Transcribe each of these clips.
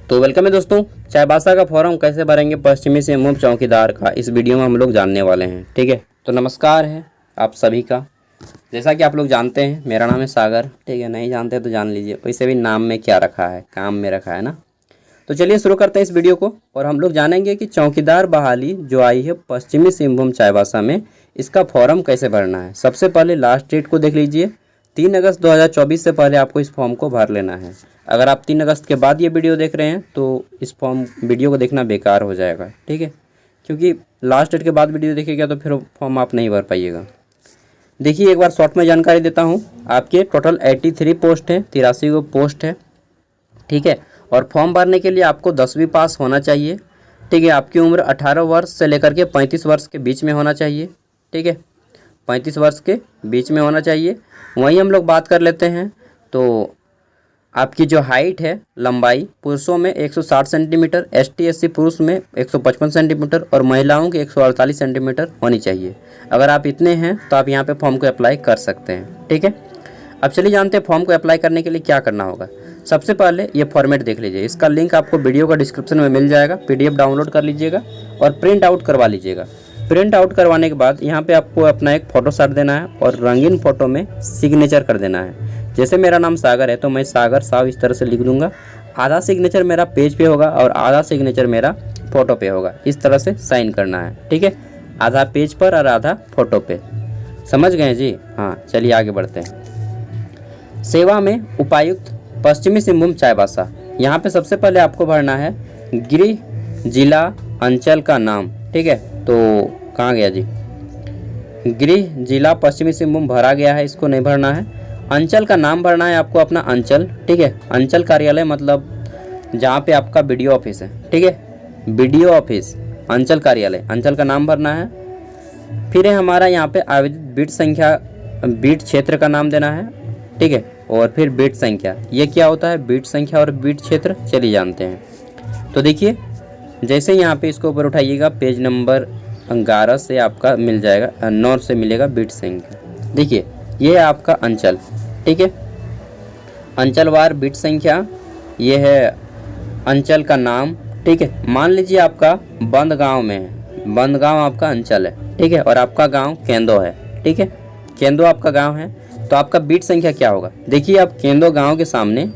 तो वेलकम है दोस्तों। चाईबासा का फॉर्म कैसे भरेंगे पश्चिमी सिंहभूम चौकीदार का, इस वीडियो में हम लोग जानने वाले हैं। ठीक है, तो नमस्कार है आप सभी का। जैसा कि आप लोग जानते हैं, मेरा नाम है सागर। ठीक है, नहीं जानते तो जान लीजिए। वैसे भी नाम में क्या रखा है, काम में रखा है ना। तो चलिए शुरू करते हैं इस वीडियो को, और हम लोग जानेंगे कि चौकीदार बहाली जो आई है पश्चिमी सिंहभूम चाईबासा में, इसका फॉर्म कैसे भरना है। सबसे पहले लास्ट डेट को देख लीजिए। 3 अगस्त 2024 से पहले आपको इस फॉर्म को भर लेना है। अगर आप 3 अगस्त के बाद ये वीडियो देख रहे हैं तो इस वीडियो को देखना बेकार हो जाएगा। ठीक है, क्योंकि लास्ट डेट के बाद वीडियो देखेगा तो फिर फॉर्म आप नहीं भर पाइएगा। देखिए, एक बार शॉर्ट में जानकारी देता हूँ। आपके टोटल 83 पोस्ट है, 83 को पोस्ट है। ठीक है, और फॉर्म भरने के लिए आपको 10वीं पास होना चाहिए। ठीक है, आपकी उम्र 18 वर्ष से लेकर के 35 वर्ष के बीच में होना चाहिए। ठीक है, 35 वर्ष के बीच में होना चाहिए। वहीं हम लोग बात कर लेते हैं तो आपकी जो हाइट है, लंबाई, पुरुषों में 160 सेंटीमीटर, ST SC पुरुष में 155 सेंटीमीटर और महिलाओं की 148 सेंटीमीटर होनी चाहिए। अगर आप इतने हैं तो आप यहाँ पे फॉर्म को अप्लाई कर सकते हैं। ठीक है, अब चलिए जानते हैं फॉर्म को अप्लाई करने के लिए क्या करना होगा। सबसे पहले ये फॉर्मेट देख लीजिए। इसका लिंक आपको वीडियो का डिस्क्रिप्शन में मिल जाएगा। PDF डाउनलोड कर लीजिएगा और प्रिंट आउट करवा लीजिएगा। प्रिंट आउट करवाने के बाद यहाँ पे आपको अपना एक फ़ोटो साट देना है और रंगीन फ़ोटो में सिग्नेचर कर देना है। जैसे मेरा नाम सागर है तो मैं सागर साव इस तरह से लिख दूंगा। आधा सिग्नेचर मेरा पेज पे होगा और आधा सिग्नेचर मेरा फ़ोटो पे होगा। इस तरह से साइन करना है। ठीक है, आधा पेज पर और आधा फ़ोटो पे। समझ गए जी? हाँ, चलिए आगे बढ़ते हैं। सेवा में उपायुक्त पश्चिमी सिंहभूम चाईबासा। यहाँ पे सबसे पहले आपको भरना है गृह जिला अंचल का नाम। ठीक है, तो कहाँ गया जी? गृह जिला पश्चिमी सिंहभूम भरा गया है, इसको नहीं भरना है। अंचल का नाम भरना है आपको, अपना अंचल। ठीक है, अंचल कार्यालय मतलब जहाँ पे आपका BDO ऑफिस है। ठीक है, BDO ऑफिस, अंचल कार्यालय, अंचल का नाम भरना है। फिर है हमारा यहाँ पे आवेदित बीट संख्या, बीट क्षेत्र का नाम देना है। ठीक है, और फिर बीट संख्या। ये क्या होता है, बीट संख्या और बीट क्षेत्र? चलिए जानते हैं। तो देखिए, जैसे यहाँ पे इसको ऊपर उठाइएगा, पेज नंबर 11 से आपका मिल जाएगा, 9 से मिलेगा बीट संख्या। देखिए, ये है आपका अंचल। ठीक है, अंचलवार बीट संख्या, ये है अंचल का नाम। ठीक है, मान लीजिए आपका बंद गांव में है, बंद गांव आपका अंचल है। ठीक है, और आपका गांव केंदो है। ठीक है, केंदो आपका गांव है, तो आपका बीट संख्या क्या होगा? देखिए, आप केंदो गांव के सामने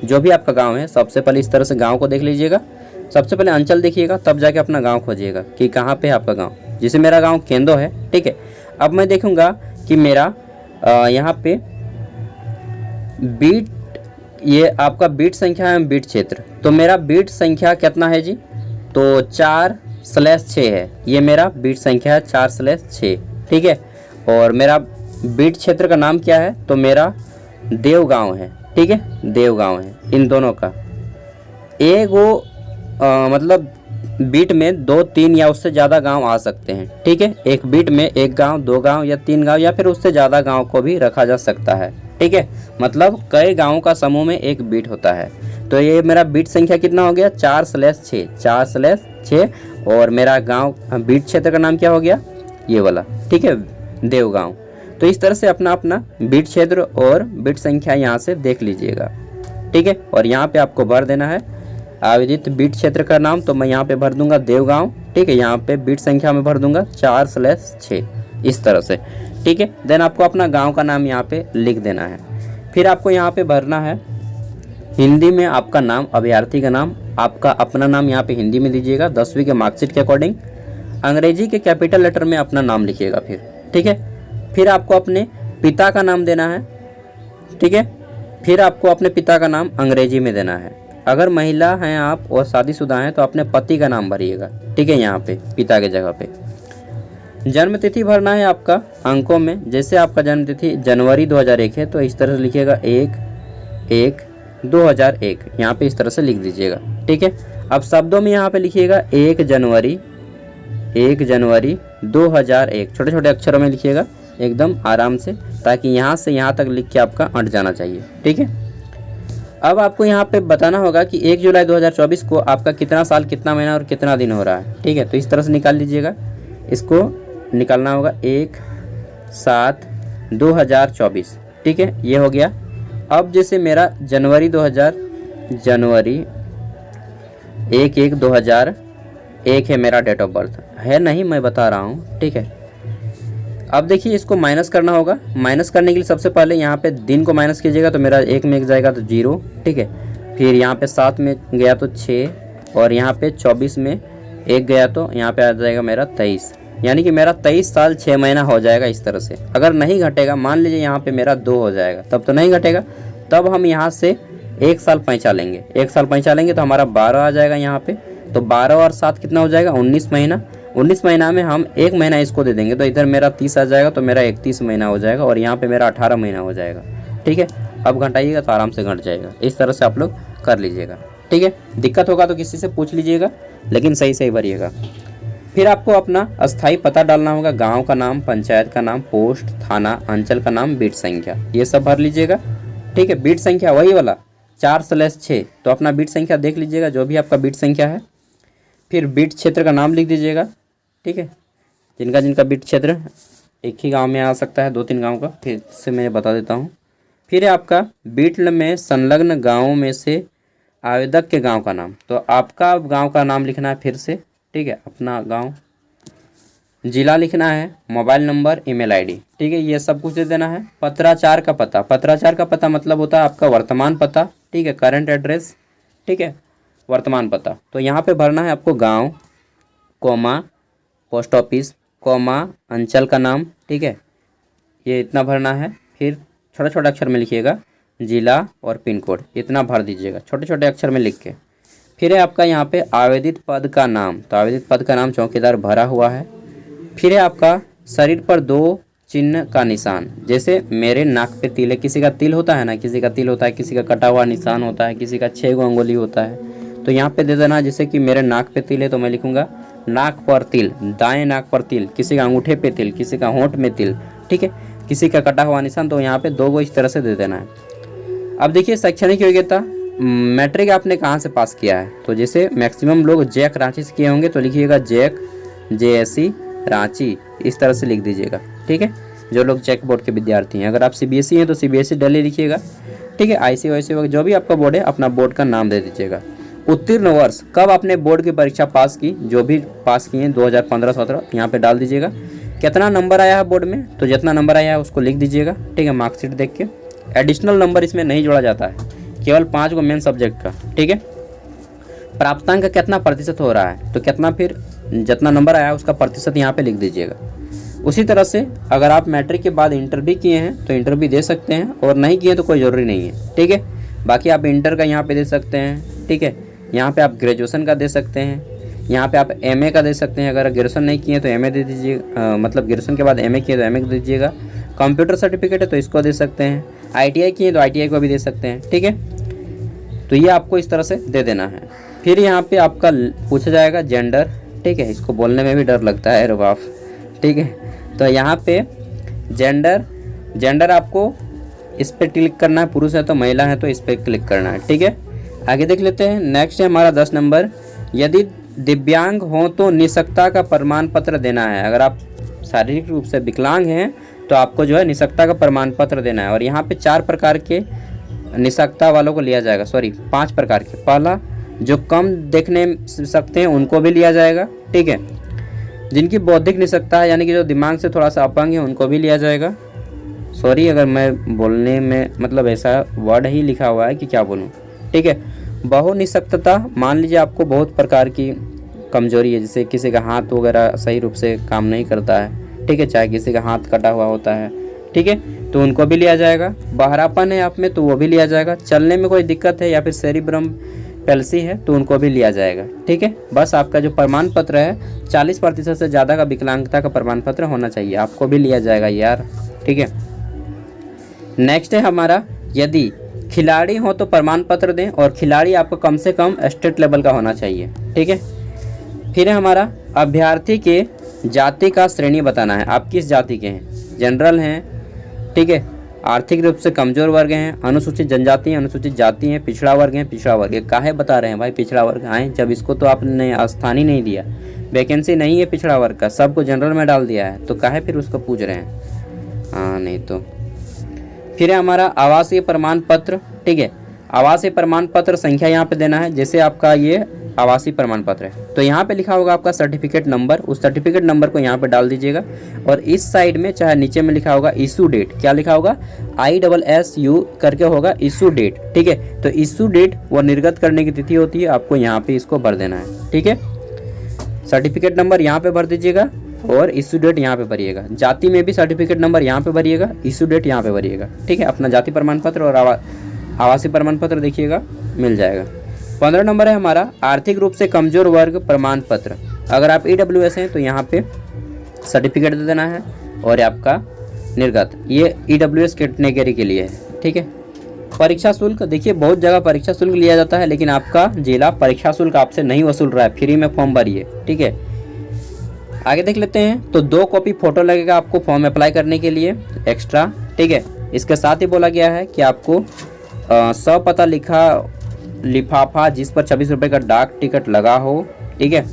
जो भी आपका गांव है, सबसे पहले इस तरह से गांव को देख लीजिएगा। सबसे पहले अंचल देखिएगा, तब जाके अपना गांव खोजिएगा कि कहाँ पे है आपका गांव। जैसे मेरा गांव केंदो है। ठीक है, अब मैं देखूंगा कि मेरा यहाँ पे बीट, ये आपका बीट संख्या है, बीट क्षेत्र। तो मेरा बीट संख्या कितना है जी? तो 4/6 है। ये मेरा बीट संख्या है 4/6। ठीक है, और मेरा बीट क्षेत्र का नाम क्या है? तो मेरा देवगांव है। ठीक है, देवगांव है। इन दोनों का एक वो मतलब बीट में 2, 3 या उससे ज़्यादा गांव आ सकते हैं। ठीक है, एक बीट में 1 गांव, 2 गांव या 3 गांव या फिर उससे ज़्यादा गांव को भी रखा जा सकता है। ठीक है, मतलब कई गांवों का समूह में एक बीट होता है। तो ये मेरा बीट संख्या कितना हो गया? 4/6, 4/6। और मेरा गांव, बीट क्षेत्र का नाम क्या हो गया? ये वाला। ठीक है, देवगांव। तो इस तरह से अपना अपना बीट क्षेत्र और बीट संख्या यहाँ से देख लीजिएगा। ठीक है, और यहाँ पे आपको भर देना है आवेदित बीट क्षेत्र का नाम। तो मैं यहाँ पे भर दूंगा देवगांव। ठीक है, यहाँ पे बीट संख्या में भर दूंगा 4/6, इस तरह से। ठीक है, देन आपको अपना गांव का नाम यहाँ पे लिख देना है। फिर आपको यहाँ पे भरना है हिंदी में आपका नाम, अभ्यर्थी का नाम, आपका अपना नाम यहाँ पे हिंदी में दीजिएगा 10वीं के मार्कशीट के अकॉर्डिंग। अंग्रेजी के कैपिटल लेटर में अपना नाम लिखिएगा फिर। ठीक है, फिर आपको अपने पिता का नाम देना है। ठीक है, फिर आपको अपने पिता का नाम अंग्रेजी में देना है। अगर महिला हैं आप और शादीशुदा हैं तो अपने पति का नाम भरिएगा। ठीक है, यहाँ पे पिता के जगह पे। जन्म तिथि भरना है आपका अंकों में। जैसे आपका जन्म तिथि जनवरी 2001 है तो इस तरह से लिखिएगा 1/1/2001, यहाँ पे इस तरह से लिख दीजिएगा। ठीक है, अब शब्दों में यहाँ पे लिखिएगा 1 जनवरी 2001। छोटे छोटे अक्षरों में लिखिएगा एकदम आराम से, ताकि यहाँ से यहाँ तक लिख के आपका अट जाना चाहिए। ठीक है, अब आपको यहाँ पे बताना होगा कि 1 जुलाई 2024 को आपका कितना साल, कितना महीना और कितना दिन हो रहा है। ठीक है, तो इस तरह से निकाल लीजिएगा। इसको निकालना होगा 1/7/2024। ठीक है, ये हो गया। अब जैसे मेरा जनवरी 1/1/2001 है मेरा डेट ऑफ बर्थ है, नहीं मैं बता रहा हूँ, ठीक है। अब देखिए इसको माइनस करना होगा। माइनस करने के लिए सबसे पहले यहाँ पे दिन को माइनस कीजिएगा तो मेरा 1 में जाएगा तो 0, ठीक है। फिर यहाँ पे 7 में गया तो 6, और यहाँ पे 24 में 1 गया तो यहाँ पे आ जाएगा मेरा 23, यानी कि मेरा 23 साल 6 महीना हो जाएगा इस तरह से। अगर नहीं घटेगा, मान लीजिए यहाँ पे मेरा 2 हो जाएगा, तब तो नहीं घटेगा, तब हम यहाँ से 1 साल पैंचा लेंगे। 1 साल पैंचा लेंगे तो हमारा 12 आ जाएगा यहाँ पे। तो 12 और 7 कितना हो जाएगा, 19 महीना। 19 महीना में हम 1 महीना इसको दे देंगे तो इधर मेरा 30 आ जाएगा, तो मेरा 31 महीना हो जाएगा, और यहाँ पे मेरा 18 महीना हो जाएगा, ठीक है। अब घटाइएगा तो आराम से घट जाएगा। इस तरह से आप लोग कर लीजिएगा, ठीक है। दिक्कत होगा तो किसी से पूछ लीजिएगा, लेकिन सही सही भरिएगा। फिर आपको अपना अस्थाई पता डालना होगा, गांव का नाम, पंचायत का नाम, पोस्ट, थाना, अंचल का नाम, बीट संख्या, ये सब भर लीजिएगा, ठीक है। बीट संख्या वही वाला 4/6, तो अपना बीट संख्या देख लीजिएगा जो भी आपका बीट संख्या है। फिर बीट क्षेत्र का नाम लिख दीजिएगा, ठीक है। जिनका जिनका बीट क्षेत्र एक ही गांव में आ सकता है, 2-3 गांव का, फिर से मैं बता देता हूँ। फिर है आपका बीट में संलग्न गाँवों में से आवेदक के गांव का नाम, तो आपका गांव का नाम लिखना है फिर से, ठीक है। अपना गांव, जिला लिखना है, मोबाइल नंबर, ईमेल आईडी, ठीक है, ये सब कुछ दे देना है। पत्राचार का पता, पत्राचार का पता मतलब होता है आपका वर्तमान पता, ठीक है, करंट एड्रेस, ठीक है, वर्तमान पता। तो यहाँ पे भरना है आपको गांव, कोमा, पोस्ट ऑफिस, कोमा, अंचल का नाम, ठीक है, ये इतना भरना है। फिर छोटे छोटे अक्षर में लिखिएगा जिला और पिन कोड, इतना भर दीजिएगा छोटे छोटे अक्षर में लिख के। फिर है आपका यहाँ पे आवेदित पद का नाम, तो आवेदित पद का नाम चौकीदार भरा हुआ है। फिर है आपका शरीर पर 2 चिन्ह का निशान, जैसे मेरे नाक पे तिल है, किसी का तिल होता है ना, किसी का तिल होता है, किसी का कटा हुआ निशान होता है, किसी का 6 अंगुली होता है, तो यहाँ पे दे देना। जैसे कि मेरे नाक पे तिल है तो मैं लिखूँगा नाक पर तिल, दाएँ नाक पर तिल, किसी का अंगूठे पे तिल, किसी का होंठ में तिल, ठीक है, किसी का कटा हुआ निशान, तो यहाँ पे 2 गो इस तरह से दे देना है। अब देखिए शैक्षणिक योग्यता, मैट्रिक आपने कहाँ से पास किया है, तो जैसे मैक्सिमम लोग जैक रांची से किए होंगे तो लिखिएगा जैक JSE रांची, इस तरह से लिख दीजिएगा, ठीक है, जो लोग जैक बोर्ड के विद्यार्थी हैं। अगर आप CBSE हैं तो CBSE दिल्ली लिखिएगा, ठीक है। IC वगैरह जो भी आपका बोर्ड है अपना बोर्ड का नाम दे दीजिएगा। उत्तीर्ण वर्ष, कब आपने बोर्ड की परीक्षा पास की, जो भी पास किए हैं 2015-17 यहाँ पे डाल दीजिएगा। कितना नंबर आया है बोर्ड में, तो जितना नंबर आया है उसको लिख दीजिएगा, ठीक है, मार्कशीट देख के। एडिशनल नंबर इसमें नहीं जोड़ा जाता है, केवल 5 को मेन सब्जेक्ट का, ठीक है। प्राप्तांक का कितना प्रतिशत हो रहा है, तो कितना, फिर जितना नंबर आया उसका प्रतिशत यहाँ पे लिख दीजिएगा। उसी तरह से अगर आप मैट्रिक के बाद इंटर भी किए हैं तो इंटर भी दे सकते हैं, और नहीं किए तो कोई ज़रूरी नहीं है, ठीक है। बाकी आप इंटर का यहाँ पे दे सकते हैं, ठीक है। यहाँ पे आप ग्रेजुएशन का दे सकते हैं, यहाँ पे आप MA का दे सकते हैं। अगर ग्रेजुएशन नहीं किए तो MA दे दीजिए, मतलब ग्रेजुएशन के बाद MA किए तो MA दे दीजिएगा। कंप्यूटर सर्टिफिकेट है तो इसको दे सकते हैं, ITI किए तो ITI को भी दे सकते हैं, ठीक है। तो ये आपको इस तरह से दे देना है। फिर यहाँ पे आपका पूछा जाएगा जेंडर, ठीक है, इसको बोलने में भी डर लगता है, अरे बाप, ठीक है। तो यहाँ पे जेंडर आपको इस पर क्लिक करना है, पुरुष है तो महिला है तो इस पर क्लिक करना है, ठीक है। आगे देख लेते हैं। नेक्स्ट है हमारा 10 नंबर, यदि दिव्यांग हो तो निःशक्तता का प्रमाण पत्र देना है। अगर आप शारीरिक रूप से विकलांग हैं तो आपको जो है निःशक्तता का प्रमाण पत्र देना है। और यहाँ पे 4 प्रकार के निःशक्तता वालों को लिया जाएगा, 5 प्रकार के। पहला, जो कम देखने सकते हैं उनको भी लिया जाएगा, ठीक है। जिनकी बौद्धिक निःशक्तता है, यानी कि जो दिमाग से थोड़ा सा अपंग है, उनको भी लिया जाएगा। अगर मैं बोलने में मतलब ऐसा वर्ड ही लिखा हुआ है कि क्या बोलूँ, ठीक है। बहुनिःशक्तता, मान लीजिए आपको बहुत प्रकार की कमजोरी है, जैसे किसी का हाथ वगैरह सही रूप से काम नहीं करता है, ठीक है, चाहे किसी का हाथ कटा हुआ होता है, ठीक है, तो उनको भी लिया जाएगा। बहरापन है आप में तो वो भी लिया जाएगा। चलने में कोई दिक्कत है या फिर सेरिब्रम पैल्सी है तो उनको भी लिया जाएगा, ठीक है। बस आपका जो प्रमाण पत्र है 40% से ज़्यादा का विकलांगता का प्रमाण पत्र होना चाहिए, आपको भी लिया जाएगा यार, ठीक है। नेक्स्ट है हमारा, यदि खिलाड़ी हो तो प्रमाण पत्र दें, और खिलाड़ी आपको कम से कम स्टेट लेवल का होना चाहिए, ठीक है। फिर है हमारा, अभ्यर्थी के जाति का श्रेणी बताना है, आप किस जाति के हैं, जनरल हैं, ठीक है, आर्थिक रूप से कमजोर वर्ग हैं, अनुसूचित जनजाति हैं, अनुसूचित जाति हैं, पिछड़ा वर्ग हैं, पिछड़ा वर्ग है। काहे बता रहे हैं भाई पिछड़ा वर्ग आए, जब इसको तो आपने स्थान ही नहीं दिया, वैकेंसी नहीं है पिछड़ा वर्ग का, सबको जनरल में डाल दिया है, तो काहे फिर उसको पूछ रहे हैं, हाँ नहीं तो। फिर है हमारा आवासीय प्रमाण पत्र, ठीक है, आवासीय प्रमाण पत्र संख्या यहाँ पे देना है। जैसे आपका ये आवासीय प्रमाण पत्र है तो यहाँ पे लिखा होगा आपका सर्टिफिकेट नंबर, उस सर्टिफिकेट नंबर को यहाँ पे डाल दीजिएगा। और इस साइड में चाहे नीचे में लिखा होगा इशू डेट, क्या लिखा होगा ISSU करके होगा इशू डेट, ठीक है। तो इशू डेट वो निर्गत करने की तिथि होती है, आपको यहाँ पे इसको भर देना है, ठीक है। सर्टिफिकेट नंबर यहाँ पे भर दीजिएगा और इशू डेट यहाँ पे भरिएगा। जाति में भी सर्टिफिकेट नंबर यहाँ पे भरिएगा, इशू डेट यहाँ पे भरिएगा, ठीक है। अपना जाति प्रमाण पत्र और आवासीय प्रमाण पत्र देखिएगा मिल जाएगा। 15 नंबर है हमारा आर्थिक रूप से कमजोर वर्ग प्रमाण पत्र। अगर आप EWS हैं तो यहाँ पे सर्टिफिकेट दे देना है और आपका निर्गत, ये EWS कैटेगरी के लिए है, ठीक है। परीक्षा शुल्क, देखिए बहुत जगह परीक्षा शुल्क लिया जाता है लेकिन आपका जिला परीक्षा शुल्क आपसे नहीं वसूल रहा है, फ्री में फॉर्म भरिए, ठीक है। आगे देख लेते हैं। तो 2 कॉपी फोटो लगेगा आपको फॉर्म अप्लाई करने के लिए एक्स्ट्रा, ठीक है। इसके साथ ही बोला गया है कि आपको स्वपता लिखा लिफाफा जिस पर 26 रुपये का डाक टिकट लगा हो, ठीक है।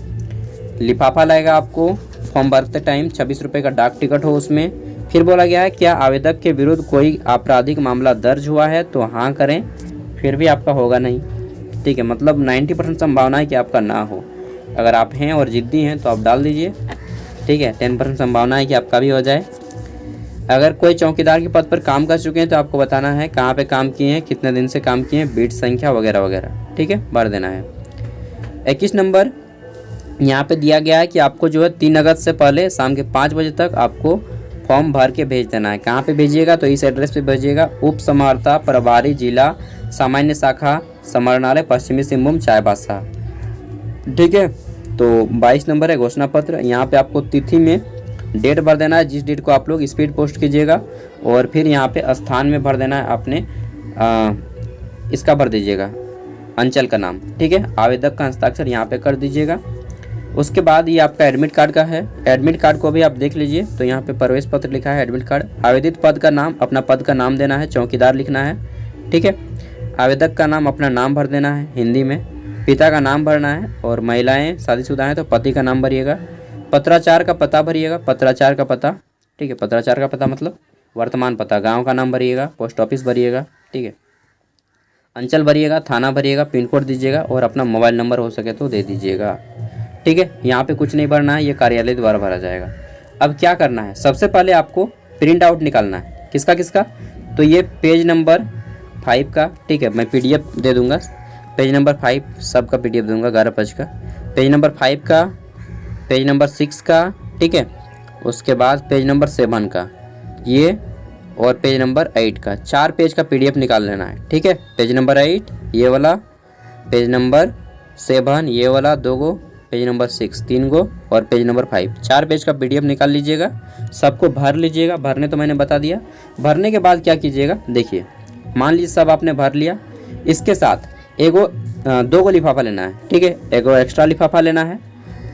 लिफाफा लगेगा आपको फॉर्म भरते टाइम, 26 रुपये का डाक टिकट हो उसमें। फिर बोला गया है क्या आवेदक के विरुद्ध कोई आपराधिक मामला दर्ज हुआ है तो हाँ करें, फिर भी आपका होगा नहीं, ठीक है। मतलब 90% संभावना है कि आपका ना हो। अगर आप हैं और जिद्दी हैं तो आप डाल दीजिए, ठीक है। 10% संभावना है कि आपका भी हो जाए। अगर कोई चौकीदार के पद पर काम कर चुके हैं तो आपको बताना है कहाँ पे काम किए हैं, कितने दिन से काम किए हैं, बीट संख्या वगैरह वगैरह, ठीक है, भर देना है। 21 नंबर यहाँ पे दिया गया है कि आपको जो है 3 अगस्त से पहले शाम के 5 बजे तक आपको फॉर्म भर के भेज देना है। कहाँ पे भेजिएगा तो इस एड्रेस पे भेजिएगा, उप समाहर्ता प्रभारी जिला सामान्य शाखा समरणालय पश्चिमी सिंहभूम चाईबासा, ठीक है। तो 22 नंबर है घोषणा पत्र। यहाँ पे आपको तिथि में डेट भर देना है, जिस डेट को आप लोग स्पीड पोस्ट कीजिएगा, और फिर यहाँ पे स्थान में भर देना है आपने इसका भर दीजिएगा अंचल का नाम, ठीक है। आवेदक का हस्ताक्षर यहाँ पे कर दीजिएगा। उसके बाद ये आपका एडमिट कार्ड का है, एडमिट कार्ड को भी आप देख लीजिए। तो यहाँ पे प्रवेश पत्र लिखा है, एडमिट कार्ड। आवेदित पद का नाम, अपना पद का नाम देना है, चौकीदार लिखना है, ठीक है। आवेदक का नाम, अपना नाम भर देना है हिंदी में, पिता का नाम भरना है, और महिलाएं शादीशुदा हैं तो पति का नाम भरिएगा। पत्राचार का पता भरिएगा, पत्राचार का पता, ठीक है। पत्राचार का पता मतलब वर्तमान पता, गांव का नाम भरिएगा, पोस्ट ऑफिस भरिएगा, ठीक है। अंचल भरिएगा, थाना भरिएगा, पिन कोड दीजिएगा और अपना मोबाइल नंबर हो सके तो दे दीजिएगा, ठीक है। यहाँ पे कुछ नहीं भरना है, ये कार्यालय द्वारा भरा जाएगा। अब क्या करना है, सबसे पहले आपको प्रिंट आउट निकालना है। किसका किसका, तो ये पेज नंबर 5 का, ठीक है। मैं PDF दे दूंगा, पेज नंबर 5 सबका PDF दूंगा 11 पेज का, पेज नंबर 5 का, पेज नंबर 6 का, ठीक है। उसके बाद पेज नंबर 7 का ये, और पेज नंबर 8 का, 4 पेज का PDF निकाल लेना है, ठीक है। पेज नंबर 8 ये वाला, पेज नंबर 7 ये वाला 2 गो, पेज नंबर 6 3 गो, और पेज नंबर 5 4 पेज का PDF निकाल लीजिएगा। सबको भर लीजिएगा, भरने तो मैंने बता दिया। भरने के बाद क्या कीजिएगा, देखिए मान लीजिए सब आपने भर लिया। इसके साथ 2 गो लिफाफा लेना है, ठीक है। 1 एक्स्ट्रा लिफाफा लेना है,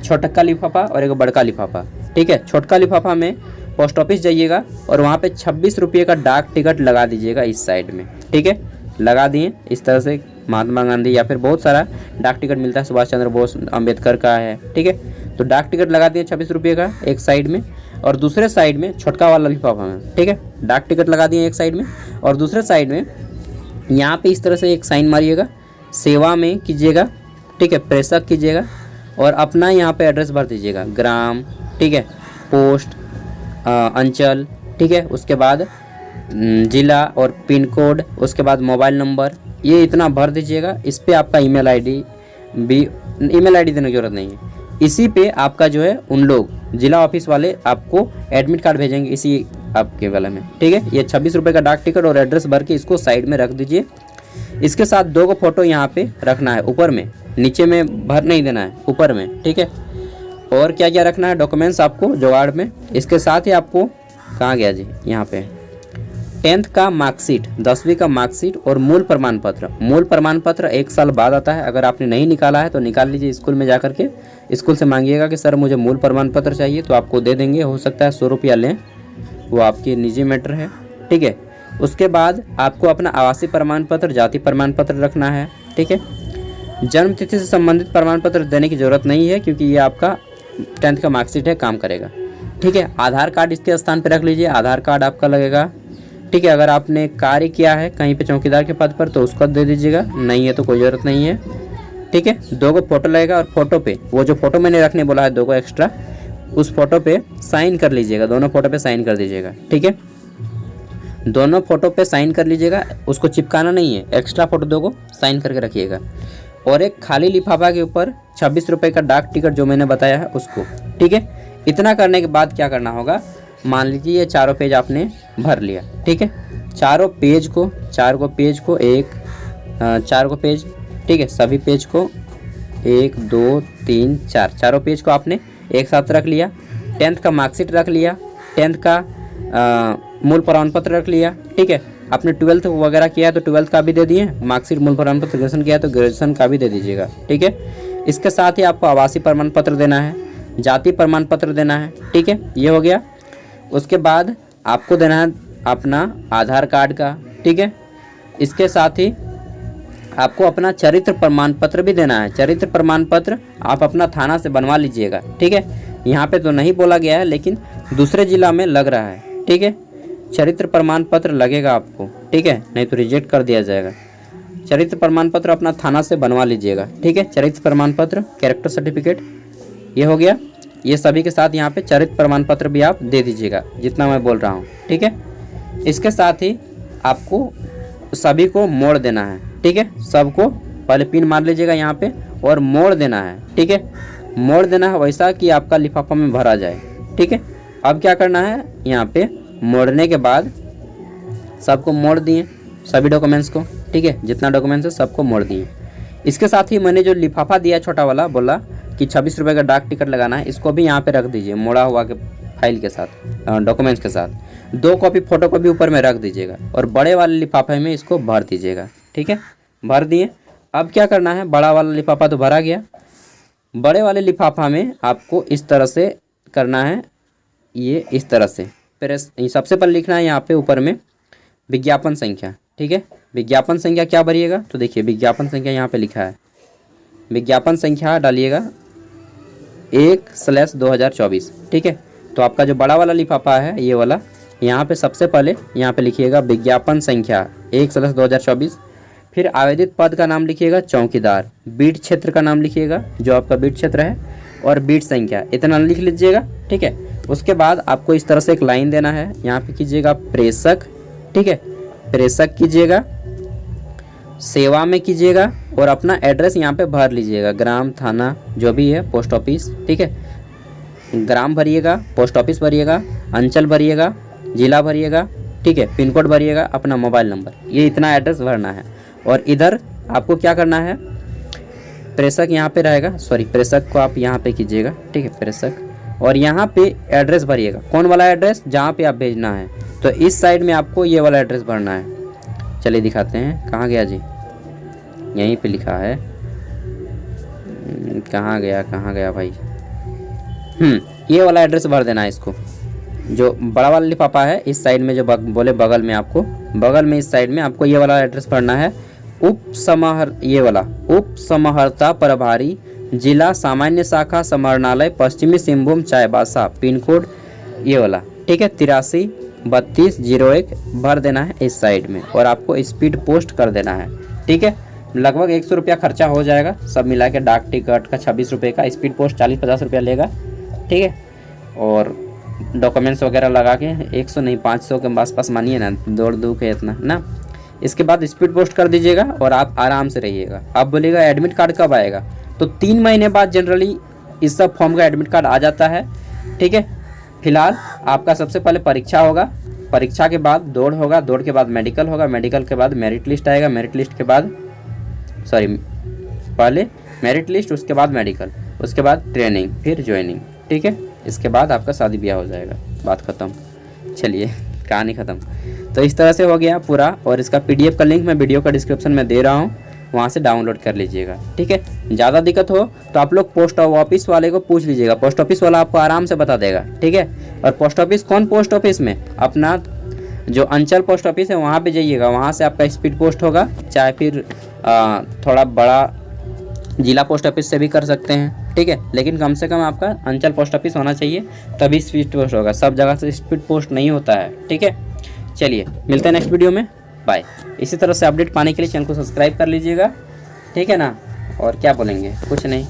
छोटका लिफाफा और 1 बड़का लिफाफा, ठीक है। छोटका लिफाफा में पोस्ट ऑफिस जाइएगा और वहाँ पे 26 रुपये का डाक टिकट लगा दीजिएगा इस साइड में, ठीक है। लगा दिए इस तरह से, महात्मा गांधी या फिर बहुत सारा डाक टिकट मिलता है, सुभाष चंद्र बोस अंबेडकर का है, ठीक है। तो डाक टिकट लगा दिए 26 रुपये का एक साइड में, और दूसरे साइड में छोटका वाला लिफाफा में, ठीक है। डाक टिकट लगा दिए एक साइड में, और दूसरे साइड में यहाँ पे इस तरह से एक साइन मारिएगा, सेवा में कीजिएगा, ठीक है, प्रेषक कीजिएगा, और अपना यहाँ पे एड्रेस भर दीजिएगा, ग्राम, ठीक है, पोस्ट, अंचल, ठीक है। उसके बाद जिला और पिन कोड, उसके बाद मोबाइल नंबर, ये इतना भर दीजिएगा। इस पे आपका ईमेल आईडी देने की जरूरत नहीं है। इसी पे आपका जो है उन लोग जिला ऑफिस वाले आपको एडमिट कार्ड भेजेंगे इसी आपके वाले में, ठीक है। ये 26 रुपये का डाक टिकट और एड्रेस भर के इसको साइड में रख दीजिए। इसके साथ 2 को फोटो यहाँ पे रखना है, ऊपर में, नीचे में भर नहीं देना है, ऊपर में, ठीक है। और क्या क्या रखना है डॉक्यूमेंट्स आपको जुगाड़ में। इसके साथ ही आपको कहाँ गया जी, यहाँ पे 10th का मार्कशीट, 10वीं का मार्कशीट और मूल प्रमाण पत्र। मूल प्रमाण पत्र 1 साल बाद आता है, अगर आपने नहीं निकाला है तो निकाल लीजिए स्कूल में जा करके। स्कूल से मांगिएगा कि सर मुझे मूल प्रमाण पत्र चाहिए, तो आपको दे देंगे। हो सकता है 100 रुपया लें, वो आपकी निजी मैटर है, ठीक है। उसके बाद आपको अपना आवासीय प्रमाण पत्र, जाति प्रमाण पत्र रखना है, ठीक है। जन्म तिथि से संबंधित प्रमाण पत्र देने की ज़रूरत नहीं है, क्योंकि ये आपका 10th का मार्कशीट है, काम करेगा, ठीक है। आधार कार्ड इसके स्थान पर रख लीजिए, आधार कार्ड आपका लगेगा। ठीक है। अगर आपने कार्य किया है कहीं पे चौकीदार के पद पर तो उसको दे दीजिएगा, नहीं है तो कोई ज़रूरत नहीं है, ठीक है। 2 को फ़ोटो लगेगा और फोटो पे वो जो फ़ोटो मैंने रखने बोला है 2 को एक्स्ट्रा, उस फोटो पे साइन कर लीजिएगा, दोनों फोटो पे साइन कर दीजिएगा, ठीक है। दोनों फोटो पे साइन कर लीजिएगा, उसको चिपकाना नहीं है, एक्स्ट्रा फोटो 2 को साइन करके रखिएगा। और एक खाली लिफाफा के ऊपर 26 रुपये का डाक टिकट जो मैंने बताया है उसको, ठीक है। इतना करने के बाद क्या करना होगा, मान लीजिए ये चारों पेज आपने भर लिया, ठीक है। चारों पेज को 4 को पेज, ठीक है, सभी पेज को 1 2 3 4 चारों पेज को आपने एक साथ रख लिया। 10th का मार्कशीट रख लिया, 10th का मूल प्रमाण पत्र रख लिया, ठीक है। आपने 12th वगैरह किया है तो 12th का भी दे दिए, मार्कशीट मूल प्रमाण पत्र, ग्रेजुएशन किया है तो ग्रेजुएशन का भी दे दीजिएगा, ठीक है। इसके साथ ही आपको आवासीय प्रमाण पत्र देना है, जाति प्रमाण पत्र देना है, ठीक है, ये हो गया। उसके बाद आपको देना है अपना आधार कार्ड का, ठीक है। इसके साथ ही आपको अपना चरित्र प्रमाण पत्र भी देना है। चरित्र प्रमाण पत्र आप अपना थाना से बनवा लीजिएगा, ठीक है। यहाँ पे तो नहीं बोला गया है लेकिन दूसरे जिला में लग रहा है, ठीक है। चरित्र प्रमाण पत्र लगेगा आपको, ठीक है, नहीं तो रिजेक्ट कर दिया जाएगा। चरित्र प्रमाण पत्र अपना थाना से बनवा लीजिएगा, ठीक है। चरित्र प्रमाण पत्र, कैरेक्टर सर्टिफिकेट, ये हो गया। ये सभी के साथ यहाँ पे चरित्र प्रमाण पत्र भी आप दे दीजिएगा जितना मैं बोल रहा हूँ, ठीक है। इसके साथ ही आपको सभी को मोड़ देना है, ठीक है। सबको पहले पिन मार लीजिएगा यहाँ पे और मोड़ देना है, ठीक है। मोड़ देना है वैसा कि आपका लिफाफा में भरा जाए, ठीक है। अब क्या करना है, यहाँ पे मोड़ने के बाद सबको मोड़ दिए, सभी डॉक्यूमेंट्स को, ठीक है, जितना डॉक्यूमेंट्स है सबको मोड़ दिए। इसके साथ ही मैंने जो लिफाफा दिया छोटा वाला, बोला कि 26 रुपये का डाक टिकट लगाना है, इसको भी यहाँ पे रख दीजिए मोड़ा हुआ के फाइल के साथ, डॉक्यूमेंट्स के साथ। 2 कॉपी फोटो को भी ऊपर में रख दीजिएगा और बड़े वाले लिफाफे में इसको भर दीजिएगा, ठीक है। भर दिए। अब क्या करना है, बड़ा वाला लिफाफा तो भरा गया, बड़े वाले लिफाफा में आपको इस तरह से करना है, ये इस तरह से प्रेस, सबसे पहले लिखना है यहाँ पे ऊपर में विज्ञापन संख्या, ठीक है। विज्ञापन संख्या क्या भरिएगा, तो देखिए विज्ञापन संख्या यहाँ पे लिखा है, विज्ञापन संख्या डालिएगा 1/2024, ठीक है। तो आपका जो बड़ा वाला लिफाफा है ये वाला, यहाँ पे सबसे पहले यहाँ पे लिखिएगा विज्ञापन संख्या 1/2024, फिर आवेदित पद का नाम लिखिएगा चौकीदार, बीट क्षेत्र का नाम लिखिएगा जो आपका बीट क्षेत्र है, और बीट संख्या, इतना लिख लीजिएगा, ठीक है। उसके बाद आपको इस तरह से एक लाइन देना है, यहाँ पे कीजिएगा प्रेषक, ठीक है, प्रेषक कीजिएगा, सेवा में कीजिएगा और अपना एड्रेस यहाँ पे भर लीजिएगा, ग्राम, थाना, जो भी है, पोस्ट ऑफिस, ठीक है। ग्राम भरिएगा, पोस्ट ऑफिस भरिएगा, अंचल भरिएगा, जिला भरिएगा, ठीक है, पिन कोड भरिएगा, अपना मोबाइल नंबर, ये इतना एड्रेस भरना है। और इधर आपको क्या करना है, प्रेषक यहाँ पे रहेगा, सॉरी प्रेषक को आप यहाँ पे कीजिएगा, ठीक है, प्रेषक, और यहाँ पे एड्रेस भरिएगा, कौन वाला एड्रेस जहाँ पे आप भेजना है, तो इस साइड में आपको ये वाला एड्रेस भरना है। चलिए दिखाते हैं, कहाँ गया जी, यहीं पे लिखा है, कहाँ गया भाई, ये वाला एड्रेस भर देना है इसको। जो बड़ा वाला लिफाफा है इस साइड में, जो बोले बगल में, आपको बगल में इस साइड में आपको ये वाला एड्रेस भरना है। ये वाला उप समाहर्ता प्रभारी, जिला सामान्य शाखा समाहरणालय, पश्चिमी सिंहभूम चाईबासा, पिन कोड ये वाला, ठीक है, 833201 भर देना है इस साइड में, और आपको स्पीड पोस्ट कर देना है, ठीक है। लगभग 100 रुपया खर्चा हो जाएगा सब मिला के, डाक टिकट का 26 रुपये का, स्पीड पोस्ट 40-50 रुपया लेगा, ठीक है। और डॉक्यूमेंट्स वगैरह लगा के 100 नहीं 500 के आसपास मानिए ना, दौड़ धूप है इतना ना। इसके बाद स्पीड पोस्ट कर दीजिएगा और आप आराम से रहिएगा। आप बोलिएगा एडमिट कार्ड कब आएगा, तो 3 महीने बाद जनरली इस सब फॉर्म का एडमिट कार्ड आ जाता है, ठीक है। फिलहाल आपका सबसे पहले परीक्षा होगा, परीक्षा के बाद दौड़ होगा, दौड़ के बाद मेडिकल होगा, मेडिकल के बाद मेरिट लिस्ट आएगा, मेरिट लिस्ट के बाद पहले मेरिट लिस्ट, उसके बाद मेडिकल, उसके बाद ट्रेनिंग, फिर ज्वाइनिंग, ठीक है। इसके बाद आपका शादी ब्याह हो जाएगा, बात ख़त्म। चलिए कहानी ख़त्म। तो इस तरह से हो गया पूरा, और इसका PDF का लिंक मैं वीडियो का डिस्क्रिप्शन में दे रहा हूँ, वहाँ से डाउनलोड कर लीजिएगा, ठीक है। ज़्यादा दिक्कत हो तो आप लोग पोस्ट ऑफिस वाले को पूछ लीजिएगा, पोस्ट ऑफिस वाला आपको आराम से बता देगा, ठीक है। और पोस्ट ऑफिस कौन पोस्ट ऑफिस में, अपना जो अंचल पोस्ट ऑफिस है वहाँ पे जाइएगा, वहाँ से आपका स्पीड पोस्ट होगा, चाहे फिर थोड़ा बड़ा जिला पोस्ट ऑफिस से भी कर सकते हैं, ठीक है। लेकिन कम से कम आपका अंचल पोस्ट ऑफिस होना चाहिए, तभी स्पीड पोस्ट होगा, सब जगह से स्पीड पोस्ट नहीं होता है, ठीक है। चलिए मिलते हैं नेक्स्ट वीडियो में, बाय। इसी तरह से अपडेट पाने के लिए चैनल को सब्सक्राइब कर लीजिएगा, ठीक है ना। और क्या बोलेंगे, कुछ नहीं।